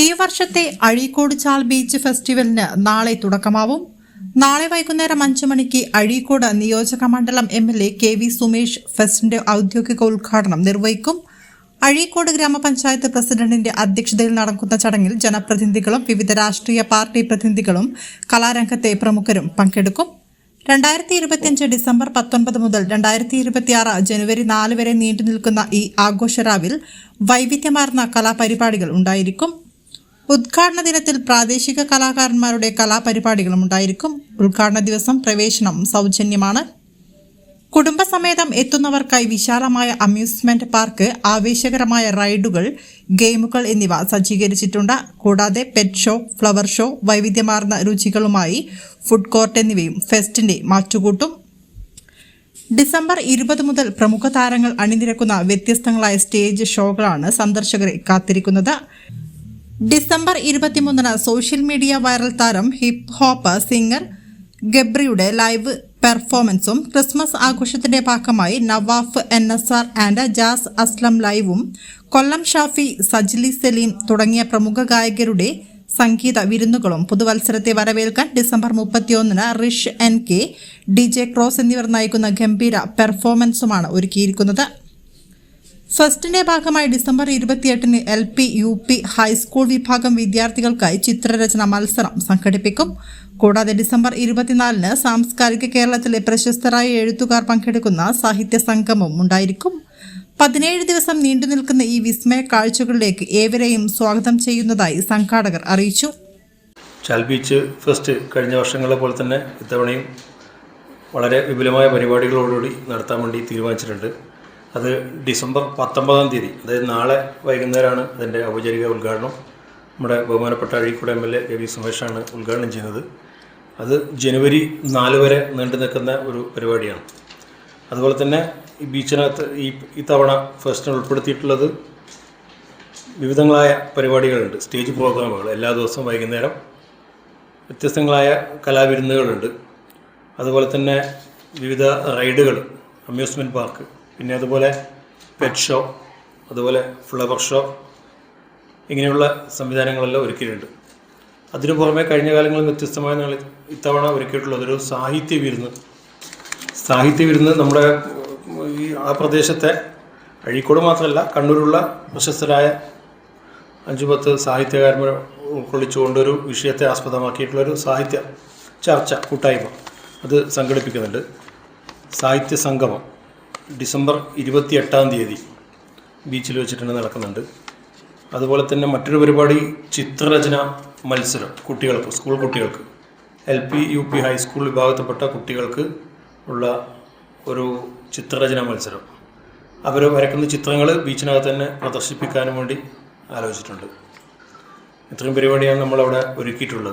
ഈ വർഷത്തെ അഴീക്കോട് ചാൽ ബീച്ച് ഫെസ്റ്റിവലിന് നാളെ തുടക്കമാവും. നാളെ വൈകുന്നേരം 5 മണിക്ക് അഴീക്കോട് നിയോജക മണ്ഡലം MLA KV സുമേഷ് ഫെസ്റ്റിന്റെ ഔദ്യോഗിക ഉദ്ഘാടനം നിർവഹിക്കും. അഴീക്കോട് ഗ്രാമപഞ്ചായത്ത് പ്രസിഡന്റിന്റെ അധ്യക്ഷതയിൽ നടക്കുന്ന ചടങ്ങിൽ ജനപ്രതിനിധികളും വിവിധ രാഷ്ട്രീയ പാർട്ടി പ്രതിനിധികളും കലാരംഗത്തെ പ്രമുഖരും പങ്കെടുക്കും. 2025 ഡിസംബർ 19 മുതൽ 2026 ജനുവരി 4 വരെ നീണ്ടുനിൽക്കുന്ന ഈ ആഘോഷരാവിൽ വൈവിധ്യമാർന്ന കലാപരിപാടികൾ ഉണ്ടായിരിക്കും. ഉദ്ഘാടന ദിനത്തിൽ പ്രാദേശിക കലാകാരന്മാരുടെ കലാപരിപാടികളും ഉണ്ടായിരിക്കും. ഉദ്ഘാടന ദിവസം പ്രവേശനം സൗജന്യമാണ്. കുടുംബസമേതം എത്തുന്നവർക്കായി വിശാലമായ അമ്യൂസ്മെന്റ് പാർക്ക്, ആവേശകരമായ റൈഡുകൾ, ഗെയിമുകൾ എന്നിവ സജ്ജീകരിച്ചിട്ടുണ്ട്. കൂടാതെ പെറ്റ് ഷോ, ഫ്ലവർ ഷോ, വൈവിധ്യമാർന്ന രുചികളുമായി ഫുഡ് കോർട്ട് എന്നിവയും ഫെസ്റ്റിന്റെ മാറ്റുകൂട്ടും. ഡിസംബർ 20 മുതൽ പ്രമുഖ താരങ്ങൾ അണിനിരക്കുന്ന വ്യത്യസ്തങ്ങളായ സ്റ്റേജ് ഷോകളാണ് സന്ദർശകരെ കാത്തിരിക്കുന്നത്. ഡിസംബർ 23 സോഷ്യൽ മീഡിയ വൈറൽ താരം ഹിപ്പ് ഹോപ്പ് സിംഗർ ഗബ്രിയുടെ ലൈവ് പെർഫോമൻസും, ക്രിസ്മസ് ആഘോഷത്തിന്റെ ഭാഗമായി നവാഫ് NSR ആൻഡ് ജാസ് അസ്ലം ലൈവും, കൊല്ലം ഷാഫി, സജ്ലി സലീം തുടങ്ങിയ പ്രമുഖ ഗായകരുടെ സംഗീത വിരുന്നുകളും പുതുവത്സരത്തെ വരവേൽക്കാൻ December 31 Rish NK, DJ Cross എന്നിവർ നയിക്കുന്ന ഗംഭീര പെർഫോമൻസുമാണ് ഒരുക്കിയിരിക്കുന്നത്. ഫെസ്റ്റിന്റെ ഭാഗമായി ഡിസംബർ 28 LP, UP, ഹൈസ്കൂൾ വിഭാഗം വിദ്യാർത്ഥികൾക്കായി ചിത്രരചന മത്സരം സംഘടിപ്പിക്കും. കൂടാതെ ഡിസംബർ 24 സാംസ്കാരിക കേരളത്തിലെ പ്രശസ്തരായ എഴുത്തുകാർ പങ്കെടുക്കുന്ന സാഹിത്യ സംഗമം ഉണ്ടായിരിക്കും. 17 ദിവസം നീണ്ടുനിൽക്കുന്ന ഈ വിസ്മയ കാഴ്ചകളിലേക്ക് ഏവരെയും സ്വാഗതം ചെയ്യുന്നതായി സംഘാടകർ അറിയിച്ചു. ചാൽ ബീച്ച് ഫെസ്റ്റ് കഴിഞ്ഞ വർഷങ്ങളെ പോലെ തന്നെ ഇത്തവണയും വളരെ വിപുലമായ പരിപാടികളോടുകൂടി നടത്താൻ വേണ്ടി തീരുമാനിച്ചിട്ടുണ്ട്. അത് ഡിസംബർ 19 തീയതി, അതായത് നാളെ വൈകുന്നേരമാണ് അതിൻ്റെ ഔപചാരിക ഉദ്ഘാടനം. നമ്മുടെ ബഹുമാനപ്പെട്ട അഴീക്കോട് MLA KV സുമേഷാണ് ഉദ്ഘാടനം ചെയ്യുന്നത്. അത് ജനുവരി 4 വരെ നീണ്ടു നിൽക്കുന്ന ഒരു പരിപാടിയാണ്. അതുപോലെ തന്നെ ഈ ബീച്ചിനകത്ത് ഈ തവണ ഫെസ്റ്റിന് ഉൾപ്പെടുത്തിയിട്ടുള്ളത് വിവിധങ്ങളായ പരിപാടികളുണ്ട്. സ്റ്റേജ് പ്രോഗ്രാമുകൾ എല്ലാ ദിവസവും വൈകുന്നേരം വ്യത്യസ്തങ്ങളായ കലാവിരുന്നുകളുണ്ട്. അതുപോലെ തന്നെ വിവിധ റൈഡുകൾ, അമ്യൂസ്മെൻറ്റ് പാർക്ക്, പിന്നെ അതുപോലെ പെറ്റ് ഷോ, അതുപോലെ ഫ്ലവർ ഷോ, ഇങ്ങനെയുള്ള സംവിധാനങ്ങളെല്ലാം ഒരുക്കിയിട്ടുണ്ട്. അതിനു പുറമെ കഴിഞ്ഞ കാലങ്ങളിൽ വ്യത്യസ്തമായ ഇത്തവണ ഒരുക്കിയിട്ടുള്ളതൊരു സാഹിത്യ വിരുന്ന് നമ്മുടെ ആ പ്രദേശത്തെ അഴീക്കോട് മാത്രമല്ല കണ്ണൂരുള്ള പ്രശസ്തരായ 5-10 സാഹിത്യകാരന്മാർ ഉൾക്കൊള്ളിച്ചുകൊണ്ടൊരു വിഷയത്തെ ആസ്പദമാക്കിയിട്ടുള്ളൊരു സാഹിത്യ ചർച്ച കൂട്ടായ്മ അത് സംഘടിപ്പിക്കുന്നുണ്ട്. സാഹിത്യ സംഗമം ഡിസംബർ 28 തീയതി ബീച്ചിൽ വെച്ചിട്ട് നടക്കുന്നുണ്ട്. അതുപോലെ തന്നെ മറ്റൊരു പരിപാടി ചിത്രരചന മത്സരം കുട്ടികൾക്ക്, സ്കൂൾ കുട്ടികൾക്ക്, LP, UP, ഹൈസ്കൂൾ വിഭാഗത്തിൽപ്പെട്ട കുട്ടികൾക്ക് ഉള്ള ഒരു ചിത്രരചന മത്സരം. അവർ വരയ്ക്കുന്ന ചിത്രങ്ങൾ ബീച്ചിനകത്ത് തന്നെ പ്രദർശിപ്പിക്കാനും വേണ്ടി ആലോചിച്ചിട്ടുണ്ട്. ഇത്രയും പരിപാടിയാണ് നമ്മളവിടെ ഒരുക്കിയിട്ടുള്ളത്.